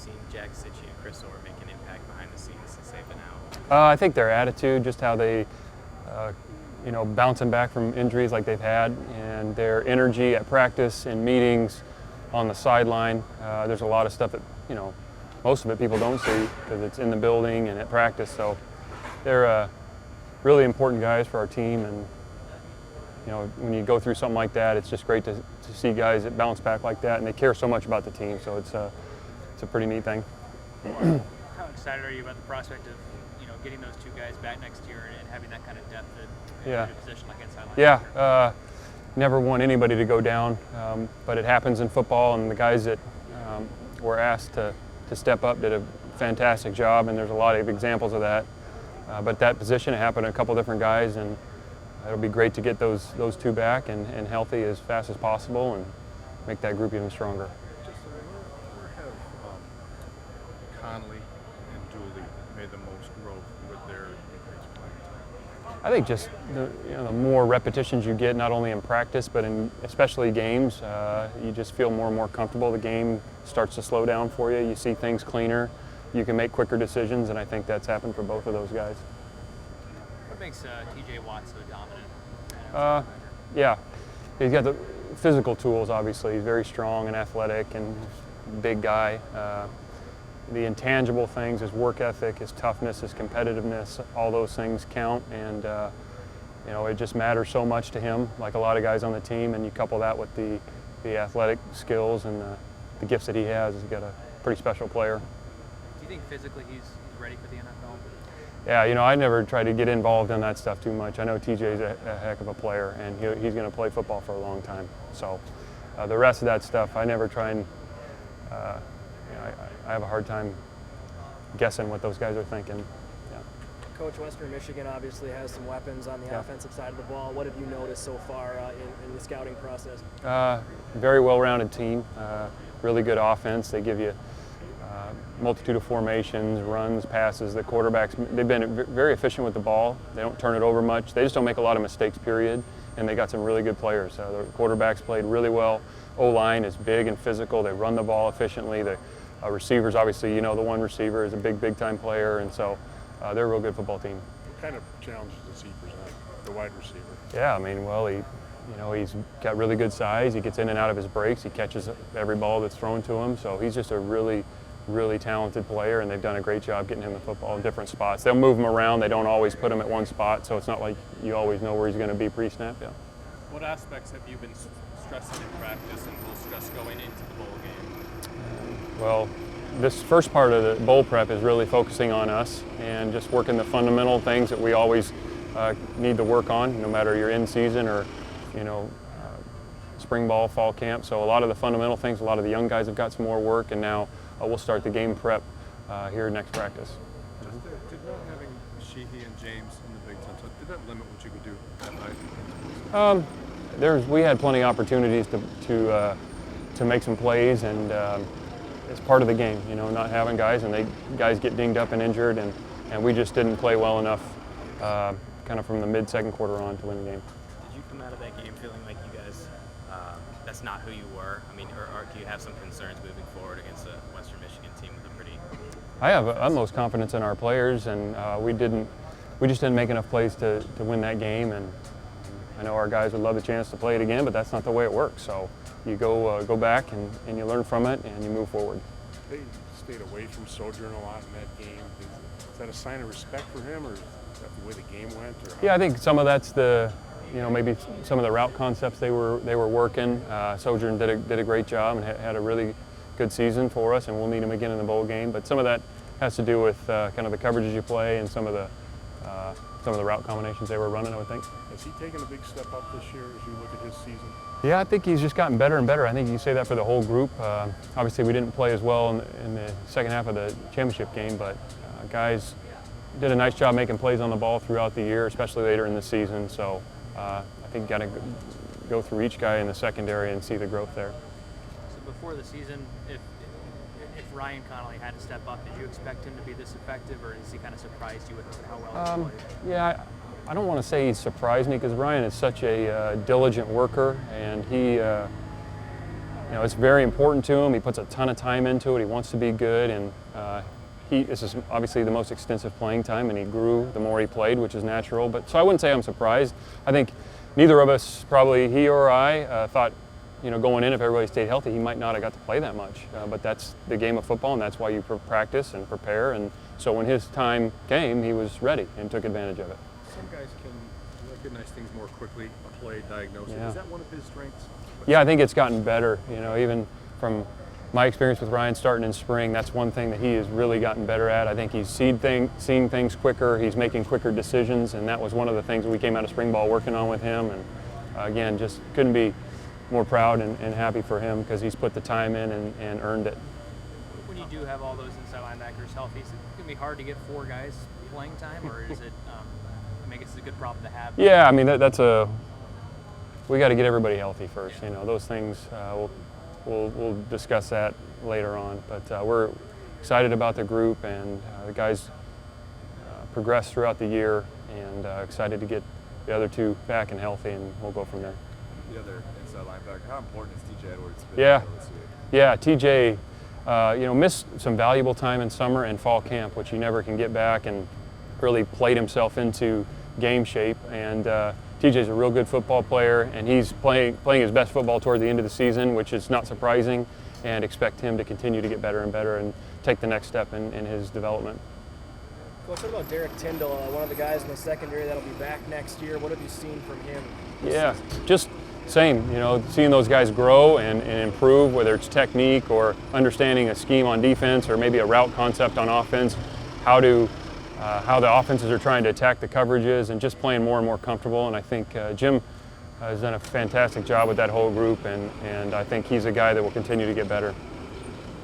seen Jack Sitchy and Chris Orr make an impact behind the scenes since they've been out? I think their attitude, just how they, bouncing back from injuries like they've had, and their energy at practice and meetings, on the sideline. There's a lot of stuff that, most of it people don't see because it's in the building and at practice. So they're really important guys for our team. And, when you go through something like that, it's just great to see guys that bounce back like that, and they care so much about the team. So it's a pretty neat thing. How excited are you about the prospect of, getting those two guys back next year and having that kind of depth in a position like inside linebacker? Yeah. Never want anybody to go down, but it happens in football, and the guys that were asked to step up did a fantastic job, and there's a lot of examples of that. But that position, it happened to a couple different guys, and it'll be great to get those two back and healthy as fast as possible and make that group even stronger. Where have Connolly and Dooley made the most growth with their increased playing time? I think just the more repetitions you get, not only in practice but in especially games, you just feel more and more comfortable. The game starts to slow down for you. You see things cleaner. You can make quicker decisions, and I think that's happened for both of those guys. What makes T.J. Watt so dominant? Yeah, he's got the physical tools. Obviously, he's very strong and athletic and big guy. The intangible things, his work ethic, his toughness, his competitiveness, all those things count, and it just matters so much to him, like a lot of guys on the team, and you couple that with the athletic skills and the gifts that he has. He's got a pretty special player. Do you think physically he's ready for the NFL? Yeah, I never try to get involved in that stuff too much. I know TJ's a heck of a player, and he's going to play football for a long time. So the rest of that stuff, I never try and, I have a hard time guessing what those guys are thinking. Yeah. Coach, Western Michigan obviously has some weapons on the offensive side of the ball. What have you noticed so far in the scouting process? Very well-rounded team, really good offense. They give you multitude of formations, runs, passes. The quarterbacks, they've been very efficient with the ball. They don't turn it over much. They just don't make a lot of mistakes, period. And they got some really good players. The quarterbacks played really well. O-line is big and physical. They run the ball efficiently. The receivers, obviously, the one receiver is a big-time player, and so they're a real good football team. What kind of challenges does he present, the wide receiver? Yeah, he's got really good size. He gets in and out of his breaks. He catches every ball that's thrown to him. So he's just a really talented player, and they've done a great job getting him the football in different spots. They'll move him around. They don't always put him at one spot, so it's not like you always know where he's going to be pre-snap. Yeah. What aspects have you been stressing in practice and will stress going into the bowl game? Well, this first part of the bowl prep is really focusing on us and just working the fundamental things that we always need to work on, no matter you're in season or, spring ball, fall camp. So a lot of the fundamental things, a lot of the young guys have got some more work, and now we'll start the game prep here next practice. Did not having Sheehy and James in the Big Ten, did that limit what you could do that night? We had plenty of opportunities to make some plays, and it's part of the game, not having guys, and guys get dinged up and injured, and we just didn't play well enough kind of from the mid-second quarter on to win the game. Did you come out of that game feeling like you guys, that's not who you were? I mean, or do you have some concerns moving forward against a Western Michigan team with a pretty... I have utmost confidence in our players, and we just didn't make enough plays to win that game, and I know our guys would love the chance to play it again, but that's not the way it works. So you go back and you learn from it and you move forward. They stayed away from Sojourn a lot in that game. Is that a sign of respect for him, or is that the way the game went? Yeah, I think some of that's maybe some of the route concepts they were working. Sojourn did a great job and had a really good season for us, and we'll need him again in the bowl game. But some of that has to do with kind of the coverages you play and some of the route combinations they were running, I would think. Has he taken a big step up this year as you look at his season? Yeah, I think he's just gotten better and better. I think you say that for the whole group. Obviously, we didn't play as well in the second half of the championship game, but guys did a nice job making plays on the ball throughout the year, especially later in the season. So I think you got to go through each guy in the secondary and see the growth there. So before the season, if Ryan Connolly had to step up, did you expect him to be this effective, or has he kind of surprised you with how well he played? Yeah, I don't want to say he surprised me, because Ryan is such a diligent worker, and it's very important to him. He puts a ton of time into it. He wants to be good, and this is obviously the most extensive playing time, and he grew the more he played, which is natural. But so I wouldn't say I'm surprised. I think neither of us, probably he or I, thought, going in, if everybody stayed healthy, he might not have got to play that much. But that's the game of football, and that's why you practice and prepare. And so when his time came, he was ready and took advantage of it. Some guys can recognize things more quickly, play, diagnose it. Yeah. Is that one of his strengths? Yeah, I think it's gotten better. Even from my experience with Ryan starting in spring, that's one thing that he has really gotten better at. I think he's seeing things quicker. He's making quicker decisions, and that was one of the things we came out of spring ball working on with him. And again, just couldn't be more proud and happy for him because he's put the time in and earned it. When you do have all those inside linebackers healthy, is it going to be hard to get 4 guys playing time, or is it? I guess it's a good problem to have. Yeah, I mean we got to get everybody healthy first. Yeah. Those things we'll discuss that later on. But we're excited about the group, and the guys progress throughout the year, and excited to get the other 2 back and healthy, and we'll go from there. The other inside linebacker, how important is TJ Edwards been Yeah. this year? Yeah, TJ, missed some valuable time in summer and fall camp, which he never can get back, and really played himself into game shape. And TJ's a real good football player, and he's playing his best football toward the end of the season, which is not surprising, and expect him to continue to get better and better and take the next step in his development. Coach, what about Derek Tyndall, one of the guys in the secondary that'll be back next year? What have you seen from him? Yeah, just same, seeing those guys grow and improve, whether it's technique or understanding a scheme on defense or maybe a route concept on offense, how the offenses are trying to attack the coverages, and just playing more and more comfortable. And I think Jim has done a fantastic job with that whole group, and I think he's a guy that will continue to get better.